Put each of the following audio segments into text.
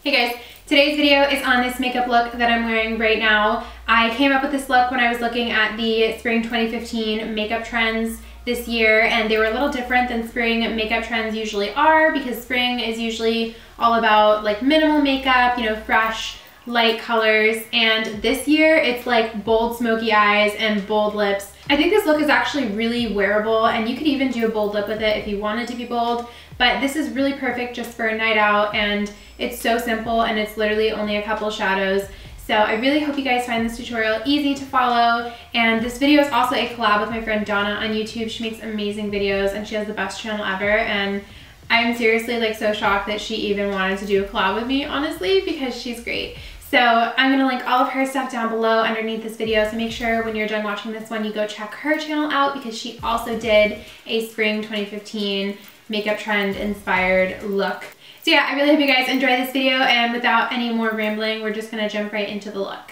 Hey guys, today's video is on this makeup look that I'm wearing right now. I came up with this look when I was looking at the spring 2015 makeup trends this year, and they were a little different than spring makeup trends usually are, because spring is usually all about like minimal makeup, you know, fresh, light colors, and this year it's like bold smoky eyes and bold lips. I think this look is actually really wearable, and you could even do a bold lip with it if you wanted to be bold, but this is really perfect just for a night out, and it's so simple, and it's literally only a couple shadows. So I really hope you guys find this tutorial easy to follow, and this video is also a collab with my friend Donna on YouTube. She makes amazing videos, and she has the best channel ever, and I'm seriously like so shocked that she even wanted to do a collab with me, honestly, because she's great. So I'm gonna link all of her stuff down below underneath this video, so make sure when you're done watching this one, you go check her channel out, because she also did a spring 2015 makeup trend inspired look. So yeah, I really hope you guys enjoy this video, and without any more rambling, we're just gonna jump right into the look.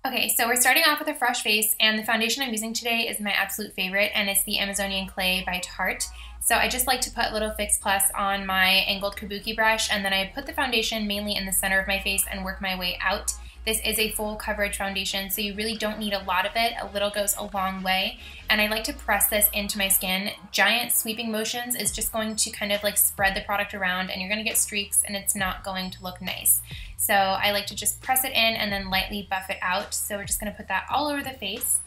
Okay, so we're starting off with a fresh face, and the foundation I'm using today is my absolute favorite, and it's the Amazonian Clay by Tarte. So I just like to put a little Fix Plus on my angled kabuki brush, and then I put the foundation mainly in the center of my face and work my way out. This is a full coverage foundation, so you really don't need a lot of it. A little goes a long way. And I like to press this into my skin. Giant sweeping motions is just going to kind of like spread the product around, and you're gonna get streaks, and it's not going to look nice. So I like to just press it in and then lightly buff it out. So we're just gonna put that all over the face.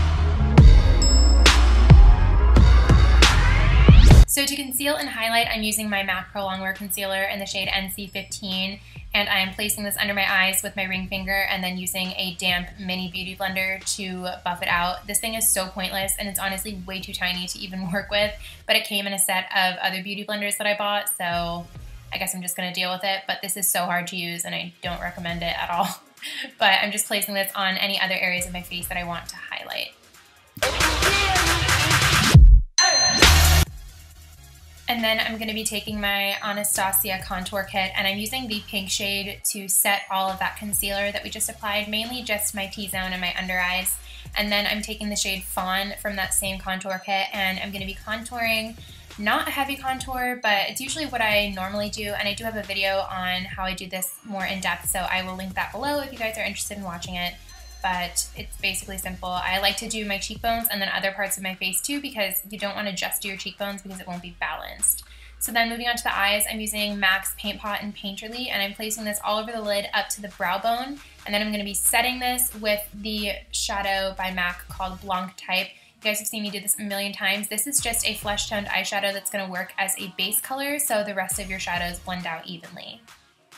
So to conceal and highlight, I'm using my MAC Pro Longwear Concealer in the shade NC15, and I am placing this under my eyes with my ring finger and then using a damp mini beauty blender to buff it out. This thing is so pointless, and it's honestly way too tiny to even work with, but it came in a set of other beauty blenders that I bought, so I guess I'm just gonna deal with it, but this is so hard to use and I don't recommend it at all. But I'm just placing this on any other areas of my face that I want to highlight. And then I'm going to be taking my Anastasia Contour Kit, and I'm using the pink shade to set all of that concealer that we just applied, mainly just my T-zone and my under eyes. And then I'm taking the shade Fawn from that same contour kit, and I'm going to be contouring, not a heavy contour, but it's usually what I normally do, and I do have a video on how I do this more in depth, so I will link that below if you guys are interested in watching it. But it's basically simple. I like to do my cheekbones and then other parts of my face too, because you don't want to just do your cheekbones because it won't be balanced. So then moving on to the eyes, I'm using MAC's Paint Pot and Painterly, and I'm placing this all over the lid up to the brow bone, and then I'm going to be setting this with the shadow by MAC called Blanc Type. You guys have seen me do this a million times. This is just a flesh toned eyeshadow that's going to work as a base color, so the rest of your shadows blend out evenly.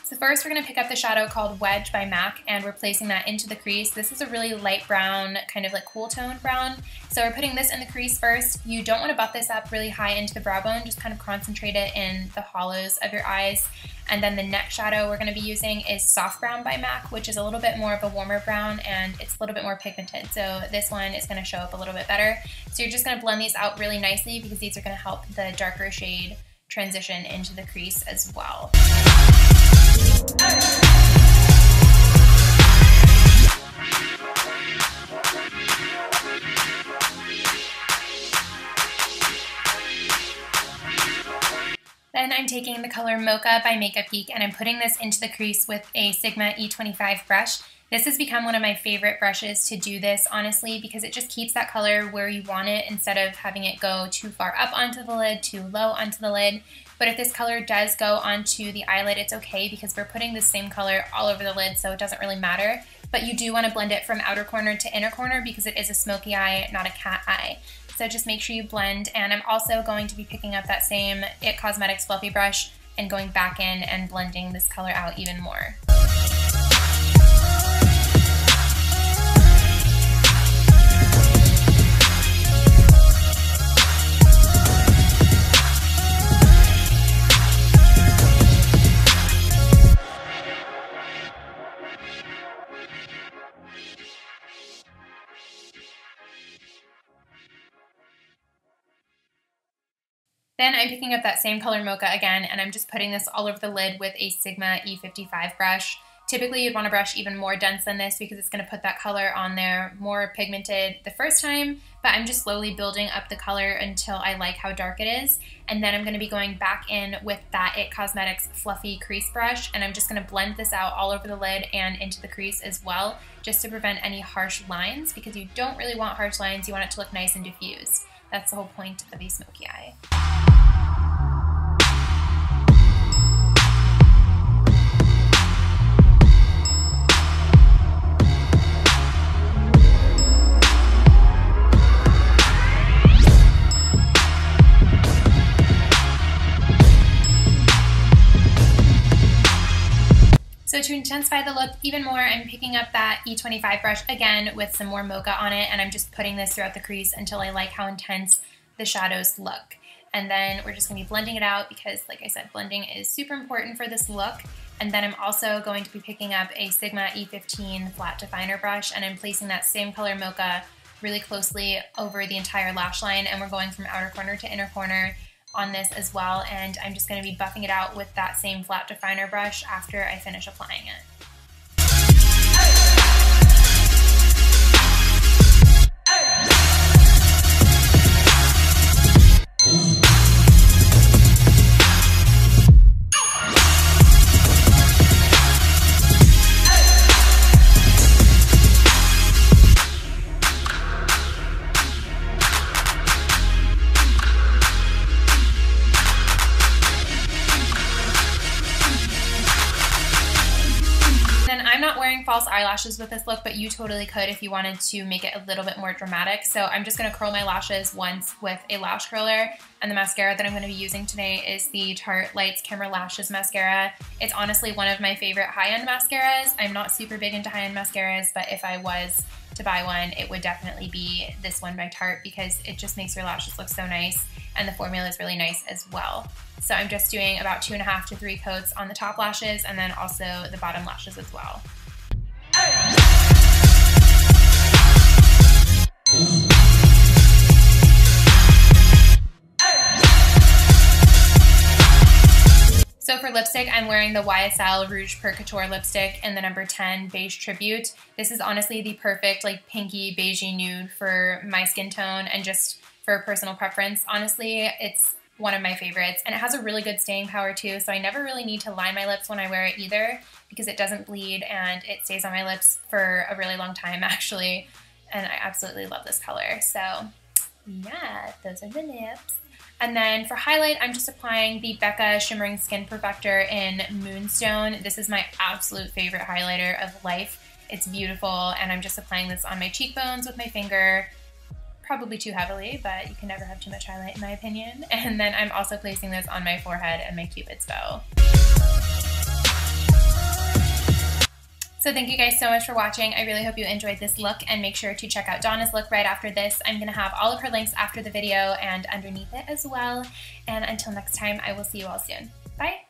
So first we're going to pick up the shadow called Wedge by MAC, and we're placing that into the crease. This is a really light brown, kind of like cool toned brown. So we're putting this in the crease first. You don't want to buff this up really high into the brow bone, just kind of concentrate it in the hollows of your eyes. And then the next shadow we're going to be using is Soft Brown by MAC, which is a little bit more of a warmer brown, and it's a little bit more pigmented. So this one is going to show up a little bit better. So you're just going to blend these out really nicely, because these are going to help the darker shade transition into the crease as well. Then I'm taking the color Mocha by Makeup Geek, and I'm putting this into the crease with a Sigma E25 brush. This has become one of my favorite brushes to do this, honestly, because it just keeps that color where you want it instead of having it go too far up onto the lid, too low onto the lid. But if this color does go onto the eyelid, it's okay, because we're putting the same color all over the lid, so it doesn't really matter. But you do want to blend it from outer corner to inner corner, because it is a smoky eye, not a cat eye. So just make sure you blend, and I'm also going to be picking up that same IT Cosmetics fluffy brush and going back in and blending this color out even more. Then I'm picking up that same color Mocha again, and I'm just putting this all over the lid with a Sigma E55 brush. Typically you'd want to brush even more dense than this because it's going to put that color on there more pigmented the first time, but I'm just slowly building up the color until I like how dark it is. And then I'm going to be going back in with that IT Cosmetics fluffy crease brush, and I'm just going to blend this out all over the lid and into the crease as well, just to prevent any harsh lines, because you don't really want harsh lines. You want it to look nice and diffused. That's the whole point of a smoky eye. So to intensify the look even more, I'm picking up that E25 brush again with some more Mocha on it, and I'm just putting this throughout the crease until I like how intense the shadows look. And then we're just going to be blending it out because, like I said, blending is super important for this look. And then I'm also going to be picking up a Sigma E15 flat definer brush, and I'm placing that same color Mocha really closely over the entire lash line, and we're going from outer corner to inner corner on this as well, and I'm just going to be buffing it out with that same flat definer brush after I finish applying it. I'm not wearing false eyelashes with this look, but you totally could if you wanted to make it a little bit more dramatic. So I'm just going to curl my lashes once with a lash curler, and the mascara that I'm going to be using today is the Tarte Lights Camera Lashes Mascara. It's honestly one of my favorite high-end mascaras. I'm not super big into high-end mascaras, but if I was to buy one, it would definitely be this one by Tarte because it just makes your lashes look so nice, and the formula is really nice as well. So I'm just doing about 2.5 to 3 coats on the top lashes and then also the bottom lashes as well. So for lipstick, I'm wearing the YSL Rouge Per Couture lipstick in the number 10 Beige Tribute. This is honestly the perfect like pinky beigey nude for my skin tone and just for personal preference. Honestly, it's one of my favorites, and it has a really good staying power too, so I never really need to line my lips when I wear it either because it doesn't bleed and it stays on my lips for a really long time actually, and I absolutely love this color. So yeah, those are the lips. And then for highlight, I'm just applying the Becca Shimmering Skin Perfector in Moonstone. This is my absolute favorite highlighter of life. It's beautiful, and I'm just applying this on my cheekbones with my finger. Probably too heavily, but you can never have too much highlight in my opinion. And then I'm also placing this on my forehead and my Cupid's bow. So thank you guys so much for watching. I really hope you enjoyed this look, and make sure to check out Donna's look right after this. I'm going to have all of her links after the video and underneath it as well. And until next time, I will see you all soon. Bye!